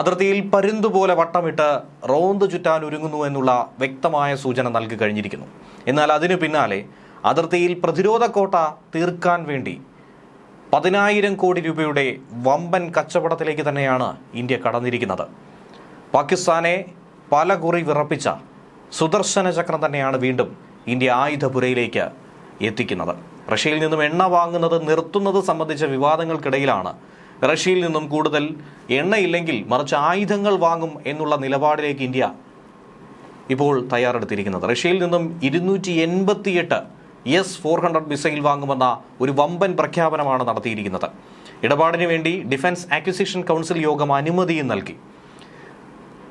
അതിർത്തിയിൽ പരുന്തുപോലെ വട്ടമിട്ട് റോന്ത് ചുറ്റാൻ ഒരുങ്ങുന്നു എന്നുള്ള വ്യക്തമായ സൂചന നൽകി കഴിഞ്ഞിരിക്കുന്നു. എന്നാൽ അതിനു പിന്നാലെ അതിർത്തിയിൽ പ്രതിരോധ കോട്ട തീർക്കാൻ വേണ്ടി 10,000 കോടി രൂപയുടെ വമ്പൻ കച്ചവടത്തിലേക്ക് തന്നെയാണ് ഇന്ത്യ കടന്നിരിക്കുന്നത്. പാകിസ്ഥാനെ പല കുറി വിറപ്പിച്ച സുദർശന ചക്രം തന്നെയാണ് വീണ്ടും ഇന്ത്യ ആയുധപുരയിലേക്ക് എത്തിക്കുന്നത്. റഷ്യയിൽ നിന്നും എണ്ണ വാങ്ങുന്നത് നിർത്തുന്നത് സംബന്ധിച്ച വിവാദങ്ങൾക്കിടയിലാണ് റഷ്യയിൽ നിന്നും കൂടുതൽ എണ്ണയില്ലെങ്കിൽ മറിച്ച് ആയുധങ്ങൾ വാങ്ങും എന്നുള്ള നിലപാടിലേക്ക് ഇന്ത്യ ഇപ്പോൾ തയ്യാറെടുത്തിരിക്കുന്നത്. റഷ്യയിൽ നിന്നും 288 S-400 മിസൈൽ വാങ്ങുമെന്ന ഒരു വമ്പൻ പ്രഖ്യാപനമാണ് നടത്തിയിരിക്കുന്നത്. ഇടപാടിന് വേണ്ടി ഡിഫൻസ് അക്വിസിഷൻ കൗൺസിൽ യോഗം അനുമതിയും നൽകി.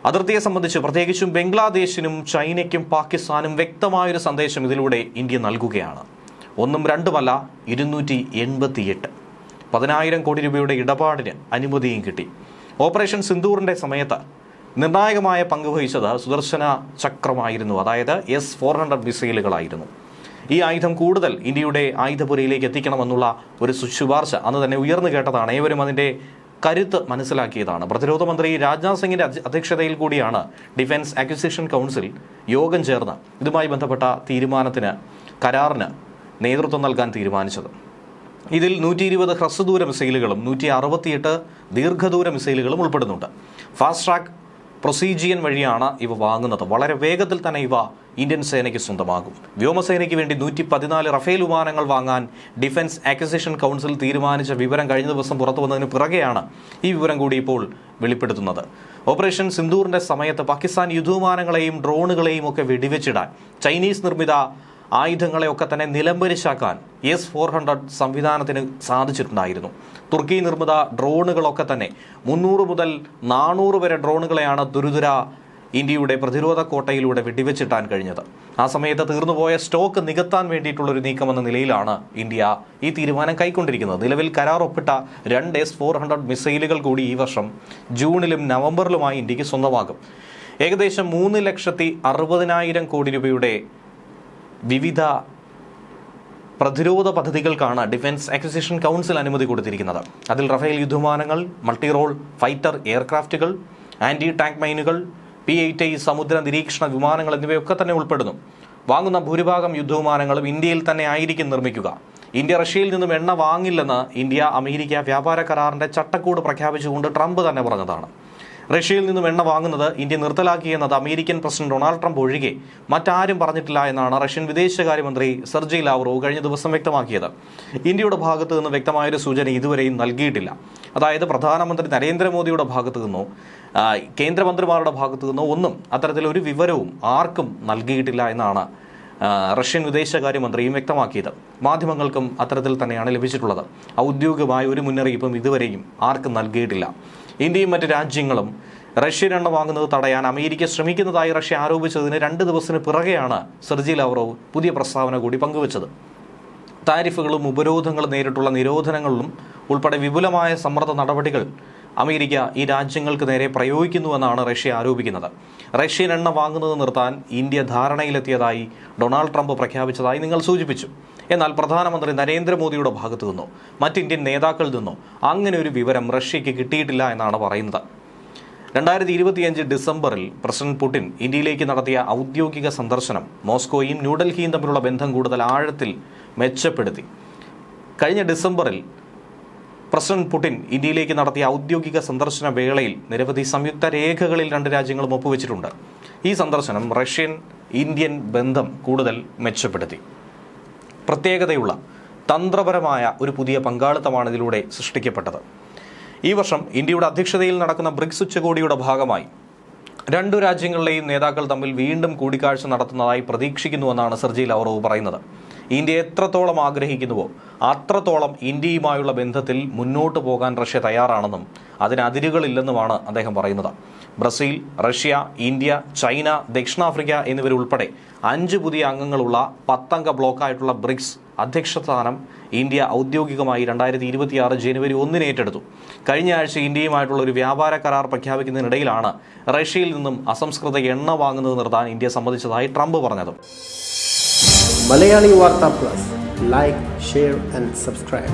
അതിർത്തിയെ സംബന്ധിച്ച് പ്രത്യേകിച്ചും ബംഗ്ലാദേശിനും ചൈനയ്ക്കും പാകിസ്ഥാനും വ്യക്തമായൊരു സന്ദേശം ഇതിലൂടെ ഇന്ത്യ നൽകുകയാണ്. ഒന്നും രണ്ടുമല്ല, 288 10,000 കോടി രൂപയുടെ ഇടപാടിന് അനുമതിയും കിട്ടി. ഓപ്പറേഷൻ സിന്ദൂറിന്റെ സമയത്ത് നിർണായകമായ പങ്ക് വഹിച്ചത് സുദർശന ചക്രമായിരുന്നു, അതായത് S-400 മിസൈലുകളായിരുന്നു. ഈ ആയുധം കൂടുതൽ ഇന്ത്യയുടെ ആയുധപുരയിലേക്ക് എത്തിക്കണമെന്നുള്ള ഒരു ശുപാർശ അന്ന് തന്നെ ഉയർന്നു കേട്ടതാണ്. ഏവരും അതിൻ്റെ കരുത്ത് മനസ്സിലാക്കിയതാണ്. പ്രതിരോധ മന്ത്രി രാജ്നാഥ് സിംഗിന്റെ അധ്യക്ഷതയിൽ കൂടിയാണ് ഡിഫൻസ് അക്വിസിഷൻ കൗൺസിൽ യോഗം ചേർന്ന് ഇതുമായി ബന്ധപ്പെട്ട കരാറിന് നേതൃത്വം നൽകാൻ തീരുമാനിച്ചത്. ഇതിൽ 120 ഹ്രസ്വദൂര മിസൈലുകളും 168 ദീർഘദൂര മിസൈലുകളും ഉൾപ്പെടുന്നുണ്ട്. ഫാസ്റ്റ് ട്രാക്ക് പ്രൊസീജിയൻ വഴിയാണ് ഇവ വാങ്ങുന്നത്. വളരെ വേഗത്തിൽ തന്നെ ഇവ ഇന്ത്യൻ സേനയ്ക്ക് സ്വന്തമാകും. വ്യോമസേനയ്ക്ക് വേണ്ടി 114 റഫേൽ വിമാനങ്ങൾ വാങ്ങാൻ ഡിഫൻസ് അക്വിസിഷൻ കൗൺസിൽ തീരുമാനിച്ച വിവരം കഴിഞ്ഞ ദിവസം പുറത്തു വന്നതിന് പിറകെയാണ് ഈ വിവരം കൂടി ഇപ്പോൾ വെളിപ്പെടുത്തുന്നത്. ഓപ്പറേഷൻ സിന്ദൂറിന്റെ സമയത്ത് പാകിസ്ഥാൻ യുദ്ധവിമാനങ്ങളെയും ഡ്രോണുകളെയും ഒക്കെ വെടിവെച്ചിടാൻ ചൈനീസ് നിർമ്മിത ആയുധങ്ങളെയൊക്കെ തന്നെ നിലംപരിശാക്കാൻ S-400 സംവിധാനത്തിന് സാധിച്ചിട്ടുണ്ടായിരുന്നു. തുർക്കി നിർമ്മിത ഡ്രോണുകളൊക്കെ തന്നെ 300 മുതൽ 400 വരെ ഡ്രോണുകളെയാണ് തുരുതുര ഇന്ത്യയുടെ പ്രതിരോധ കോട്ടയിലൂടെ വെടിവെച്ചിട്ടാൻ കഴിഞ്ഞത്. ആ സമയത്ത് തീർന്നുപോയ സ്റ്റോക്ക് നികത്താൻ വേണ്ടിയിട്ടുള്ളൊരു നീക്കമെന്ന നിലയിലാണ് ഇന്ത്യ ഈ തീരുമാനം കൈക്കൊണ്ടിരിക്കുന്നത്. നിലവിൽ കരാർ ഒപ്പിട്ട 2 S-400 മിസൈലുകൾ കൂടി ഈ വർഷം ജൂണിലും നവംബറിലുമായി ഇന്ത്യക്ക് സ്വന്തമാകും. ഏകദേശം 3,60,000 കോടി രൂപയുടെ വിവിധ പ്രതിരോധ പദ്ധതികൾക്കാണ് ഡിഫൻസ് അക്വിസിഷൻ കൗൺസിൽ അനുമതി കൊടുത്തിരിക്കുന്നത്. അതിൽ റഫേൽ യുദ്ധവിമാനങ്ങൾ, മൾട്ടി റോൾ ഫൈറ്റർ എയർക്രാഫ്റ്റുകൾ, ആന്റി ടാങ്ക് മൈനുകൾ, P-8I സമുദ്ര നിരീക്ഷണ വിമാനങ്ങൾ എന്നിവയൊക്കെ തന്നെ ഉൾപ്പെടുന്നു. വാങ്ങുന്ന ഭൂരിഭാഗം യുദ്ധവിമാനങ്ങളും ഇന്ത്യയിൽ തന്നെ ആയിരിക്കും നിർമ്മിക്കുക. ഇന്ത്യ റഷ്യയിൽ നിന്നും എണ്ണ വാങ്ങില്ലെന്ന് ഇന്ത്യ അമേരിക്ക വ്യാപാര കരാറിന്റെ ചട്ടക്കൂട് പ്രഖ്യാപിച്ചുകൊണ്ട് ട്രംപ് തന്നെ പറഞ്ഞതാണ്. റഷ്യയിൽ നിന്നും എണ്ണ വാങ്ങുന്നത് ഇന്ത്യ നിർത്തലാക്കിയെന്നത് അമേരിക്കൻ പ്രസിഡന്റ് ഡൊണാൾഡ് ട്രംപ് ഒഴികെ മറ്റാരും പറഞ്ഞിട്ടില്ല എന്നാണ് റഷ്യൻ വിദേശകാര്യമന്ത്രി സെർജി ലാവ്റോവ് കഴിഞ്ഞ ദിവസം വ്യക്തമാക്കിയത്. ഇന്ത്യയുടെ ഭാഗത്തു നിന്ന് വ്യക്തമായൊരു സൂചന ഇതുവരെയും നൽകിയിട്ടില്ല. അതായത് പ്രധാനമന്ത്രി നരേന്ദ്രമോദിയുടെ ഭാഗത്തു നിന്നോ കേന്ദ്രമന്ത്രിമാരുടെ ഭാഗത്തു നിന്നോ ഒന്നും അത്തരത്തിലൊരു വിവരവും ആർക്കും നൽകിയിട്ടില്ല എന്നാണ് റഷ്യൻ വിദേശകാര്യമന്ത്രിയും വ്യക്തമാക്കിയത്. മാധ്യമങ്ങൾക്കും അത്തരത്തിൽ തന്നെയാണ് ലഭിച്ചിട്ടുള്ളത്. ഔദ്യോഗികമായ ഒരു മുന്നറിയിപ്പും ഇതുവരെയും ആർക്കും നൽകിയിട്ടില്ല. ഇന്ത്യയും മറ്റ് രാജ്യങ്ങളും റഷ്യൻ എണ്ണ വാങ്ങുന്നത് തടയാൻ അമേരിക്ക ശ്രമിക്കുന്നതായി റഷ്യ ആരോപിച്ചതിന് 2 ദിവസത്തിന് പിറകെയാണ് സെർജി ലാവ്റോവ് പുതിയ പ്രസ്താവന കൂടി പങ്കുവച്ചത്. താരിഫുകളും ഉപരോധങ്ങളും നേരിട്ടുള്ള നിരോധനങ്ങളിലും ഉൾപ്പെടെ വിപുലമായ സമ്മർദ്ദ നടപടികൾ അമേരിക്ക ഈ രാജ്യങ്ങൾക്ക് നേരെ പ്രയോഗിക്കുന്നുവെന്നാണ് റഷ്യ ആരോപിക്കുന്നത്. റഷ്യൻ എണ്ണ വാങ്ങുന്നത് നിർത്താൻ ഇന്ത്യ ധാരണയിലെത്തിയതായി ഡൊണാൾഡ് ട്രംപ് പ്രഖ്യാപിച്ചതായി നിങ്ങൾ സൂചിപ്പിച്ചു. എന്നാൽ പ്രധാനമന്ത്രി നരേന്ദ്രമോദിയുടെ ഭാഗത്തു നിന്നോ മറ്റ് ഇന്ത്യൻ നേതാക്കളിൽ നിന്നോ അങ്ങനെ ഒരു വിവരം റഷ്യയ്ക്ക് കിട്ടിയിട്ടില്ല എന്നാണ് പറയുന്നത്. 2025 ഡിസംബറിൽ പ്രസിഡന്റ് പുടിൻ ഇന്ത്യയിലേക്ക് നടത്തിയ ഔദ്യോഗിക സന്ദർശനം മോസ്കോയും ന്യൂഡൽഹിയും തമ്മിലുള്ള ബന്ധം കൂടുതൽ ആഴത്തിൽ മെച്ചപ്പെടുത്തി. കഴിഞ്ഞ ഡിസംബറിൽ പ്രസിഡന്റ് പുടിൻ ഇന്ത്യയിലേക്ക് നടത്തിയ ഔദ്യോഗിക സന്ദർശന വേളയിൽ നിരവധി സംയുക്ത രേഖകളിൽ 2 രാജ്യങ്ങളും ഒപ്പുവെച്ചിട്ടുണ്ട്. ഈ സന്ദർശനം റഷ്യൻ ഇന്ത്യൻ ബന്ധം കൂടുതൽ മെച്ചപ്പെടുത്തി. പ്രത്യേകതയുള്ള തന്ത്രപരമായ ഒരു പുതിയ പങ്കാളിത്തമാണ് ഇതിലൂടെ സൃഷ്ടിക്കപ്പെട്ടത്. ഈ വർഷം ഇന്ത്യയുടെ അധ്യക്ഷതയിൽ നടക്കുന്ന ബ്രിക്സ് ഉച്ചകോടിയുടെ ഭാഗമായി 2 രാജ്യങ്ങളിലെയും നേതാക്കൾ തമ്മിൽ വീണ്ടും കൂടിക്കാഴ്ച നടത്തുന്നതായി പ്രതീക്ഷിക്കുന്നുവെന്നാണ് സെർജി ലാവ്റോവ് പറയുന്നത്. ഇന്ത്യ എത്രത്തോളം ആഗ്രഹിക്കുന്നുവോ അത്രത്തോളം ഇന്ത്യയുമായുള്ള ബന്ധത്തിൽ മുന്നോട്ട് പോകാൻ റഷ്യ തയ്യാറാണെന്നും അതിന് അതിരുകളില്ലെന്നുമാണ് അദ്ദേഹം പറയുന്നത്. ബ്രസീൽ, റഷ്യ, ഇന്ത്യ, ചൈന, ദക്ഷിണാഫ്രിക്ക എന്നിവരുൾപ്പെടെ 5 പുതിയ അംഗങ്ങളുള്ള 10 അംഗ ബ്ലോക്കായിട്ടുള്ള ബ്രിക്സ് അധ്യക്ഷസ്ഥാനം ഇന്ത്യ ഔദ്യോഗികമായി 2026 ജനുവരി 1 ഏറ്റെടുത്തു. കഴിഞ്ഞ ആഴ്ച ഇന്ത്യയുമായിട്ടുള്ള ഒരു വ്യാപാര കരാർ പ്രഖ്യാപിക്കുന്നതിനിടയിലാണ് റഷ്യയിൽ നിന്നും അസംസ്കൃത എണ്ണ വാങ്ങുന്നത് നിർത്താൻ ഇന്ത്യ സമ്മതിച്ചതായി ട്രംപ് പറഞ്ഞത്. Malayali Warta Plus, like, share and subscribe.